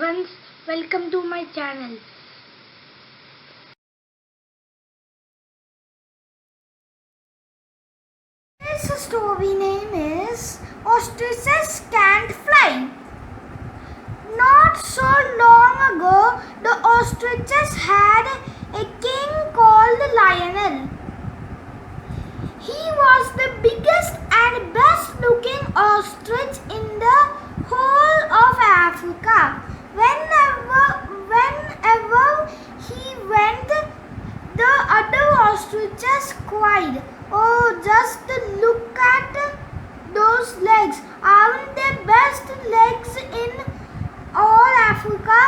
friends, welcome to my channel. This story name is Ostriches Can't Fly. Not so long ago, the ostriches had a king called Lionel. He was the biggest and best looking ostrich in the whole of Africa. Whenever he went, the other ostriches cried, "Oh, just look at those legs. Aren't they best legs in all Africa?"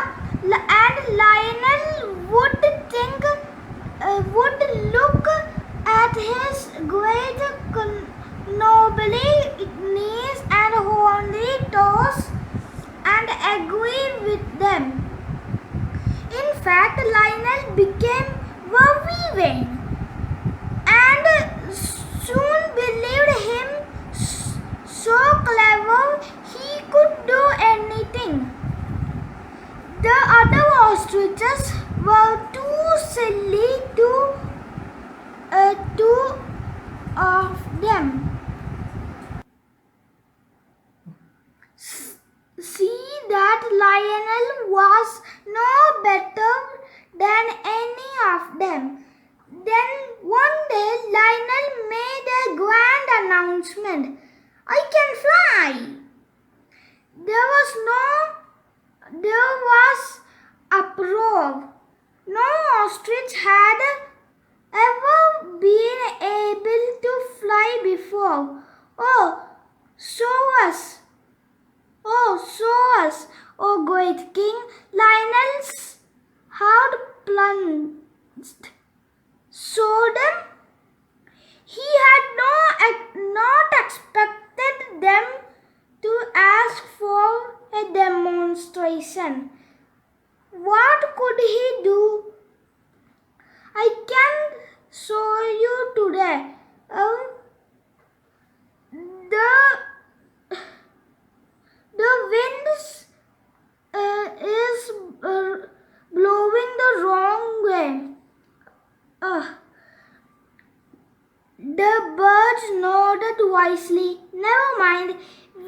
And Lionel would look at his great knobbly knees and horny toes and agree with them. In fact, Lionel became very vain and soon believed him so clever he could do anything. The other ostriches were too silly to of them. See that Lionel was no better than any of them. Then one day Lionel made a grand announcement. "I can fly." There was uproar. No ostrich had ever been able to fly before. "Oh, show us, oh great king." Lionel's heart plunged. Show them? He had not expected them to ask for a demonstration. What could he do? "I can show you today. The wind is blowing the wrong way." The birds nodded wisely. "Never mind.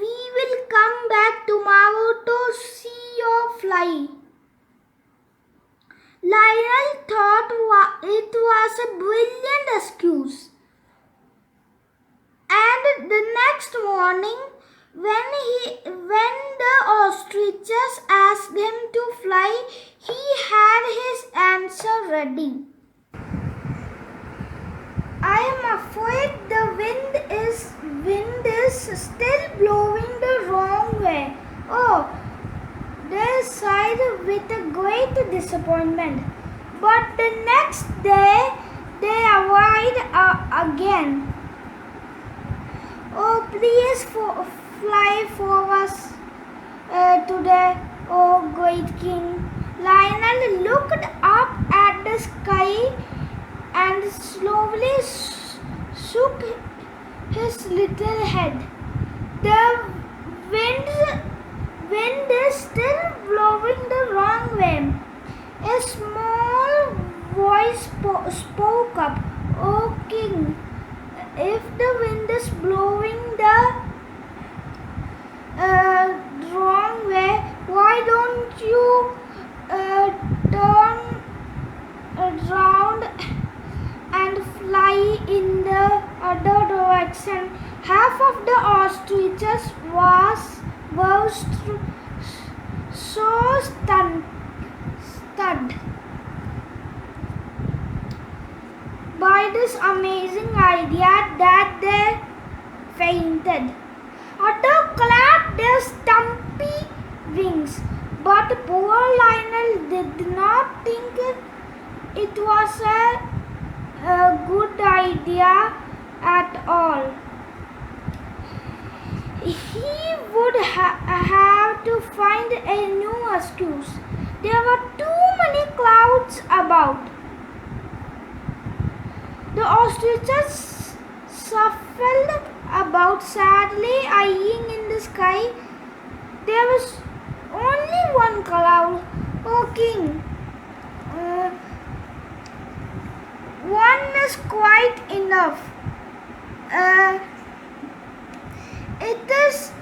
We will come back tomorrow to see you fly." Lionel thought it was a brilliant excuse. And the next morning, when the ostriches asked him to fly, he had his answer ready. "I am afraid the wind is still blowing the wrong way." "Oh," they sighed with a great disappointment. But the next day they arrived again. "Oh, please fly for us today, oh great king." Lionel looked up at the sky and slowly shook his little head. "The wind is still blowing the wrong way." A small voice spoke up. "Oh king, if the wind is blowing the wrong way, why don't you turn around and fly in the other direction?" Half of the ostriches were so stunned by this amazing idea that they fainted. Others clapped their stumpy wings, but poor Lionel did not think it was a good idea at all. He would have to find a new excuse. There were too many clouds about. The ostriches shuffled about sadly eyeing in the sky. There was only only one cloud. Oh king, one is quite enough. Uh, it is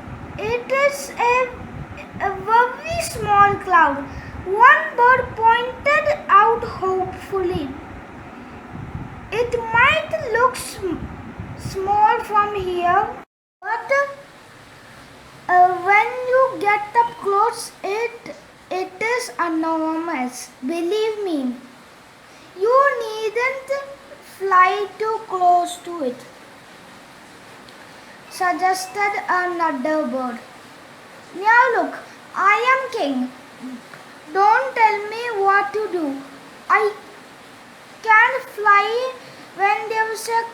a very small cloud. One bird pointed out hopefully. It might look small from here, but when you get up close, it is enormous. Believe me, you needn't fly too close to it, suggested another bird. Now look, I am king. Don't tell me what to do. I can fly when there's a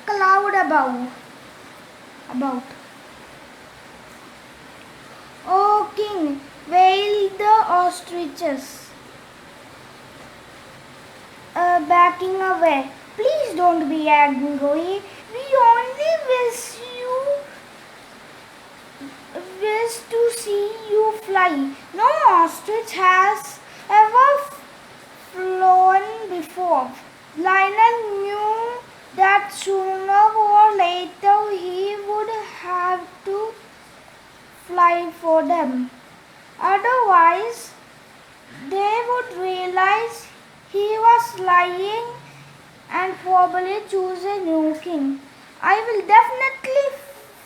cloud about. Oh king, wailed the ostriches, backing away. Please don't be angry. We only wish to see you fly. No ostrich has ever flown before. Lionel knew that sooner or later he would have to fly for them. Otherwise, they would realize he was lying and probably choose a new king. I will definitely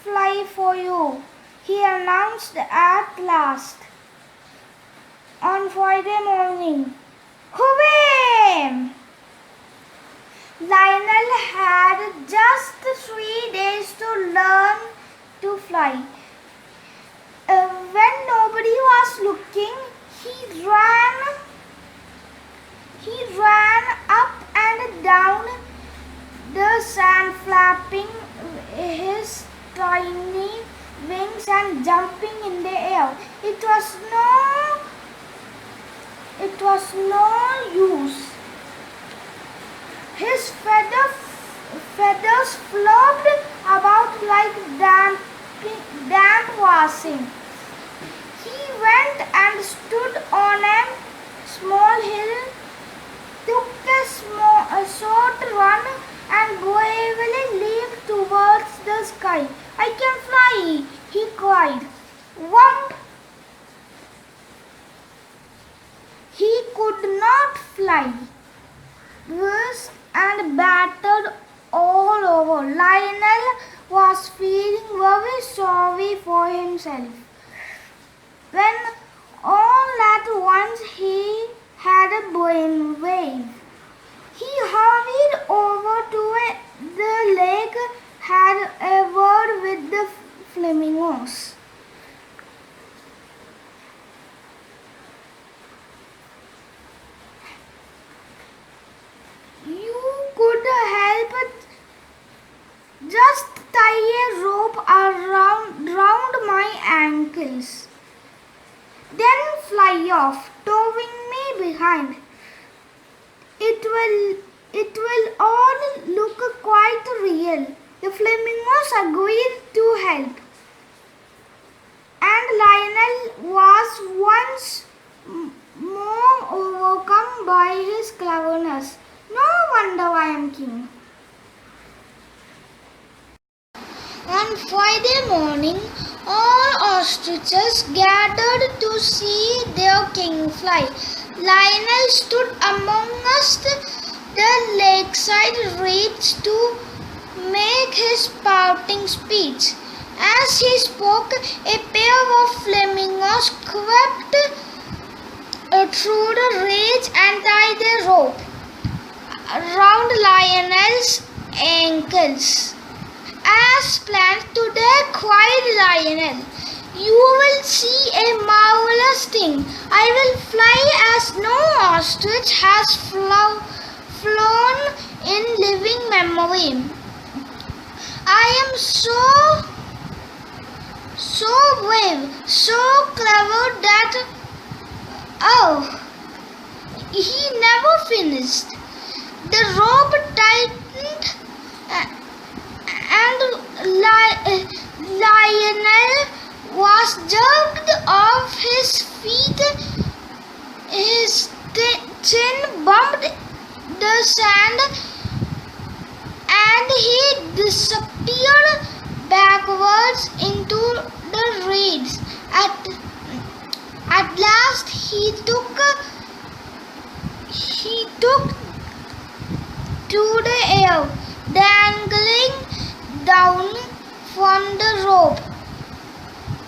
fly for you, he announced at last. On Friday morning. Hooray! Lionel had just 3 days to learn to fly. When nobody was looking, he ran up and down the sand, flapping his tiny wings and jumping in the air. It was no use. His feathers flopped about like damp washing. He went and stood on a small hill, took a short run, and bravely leaped towards the sky. I can fly, he cried. Whomp! He could not fly. Bruised and battered all over, Lionel was feeling very sorry for himself. When all at once he had a brainwave. He hurried over to the lake, had a word with the flamingos. You could help just tie a rope around my ankles. Then fly off, towing me behind. It will all look quite real. The flamingos agreed to help. And Lionel was once more overcome by his cleverness. No wonder I am king. On Friday morning, all ostriches gathered to see their king fly. Lionel stood amongst the lakeside reeds to make his parting speech. As he spoke, a pair of flamingos crept through the reeds and tied a rope around Lionel's ankles. As planned, today, cried Lionel, you will see a marvelous thing. I will fly as no ostrich has flown in living memory. I am so brave, so clever that... Oh, he never finished. The rope tightened and Lionel was jerked off his feet he took to the air, dangling down from the rope.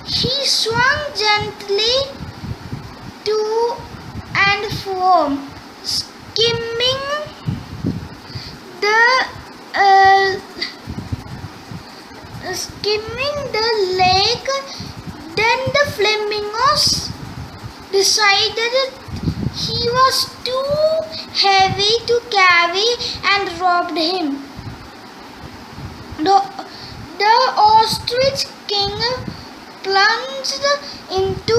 He swung gently to and fro, skimming the lake. Then the flamingos decided he was too heavy to carry and robbed him. The ostrich king plunged into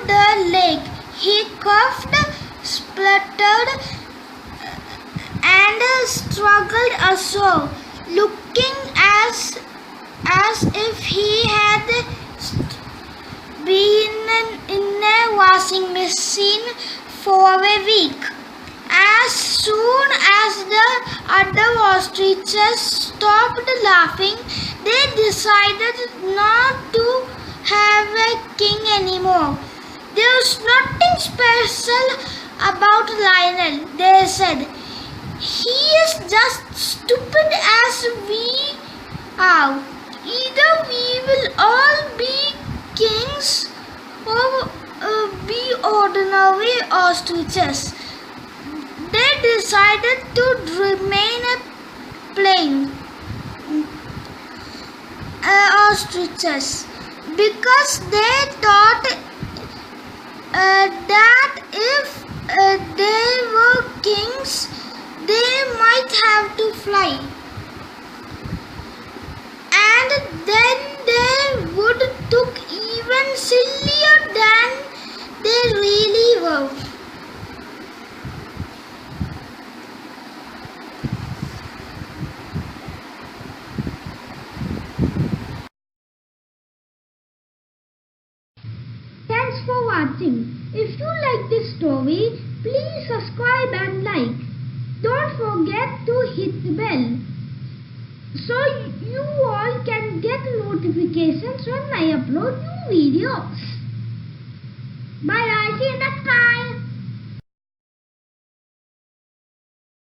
the lake. He coughed, spluttered, and struggled ashore, looking as if he had been in a washing machine for a week. As soon as the other ostriches stopped laughing, they decided not to have a king anymore. There's nothing special about Lionel, they said. He is just stupid as we are. Either we will all be kings or be ordinary ostriches. They decided to remain plain ostriches because they thought that if they were kings, they might have to fly, and then they would look even sillier than they really were. Thanks for watching. If you like this story, please subscribe and like. Don't forget to hit the bell so you all can get notifications when I upload new videos. Bye, see you next time.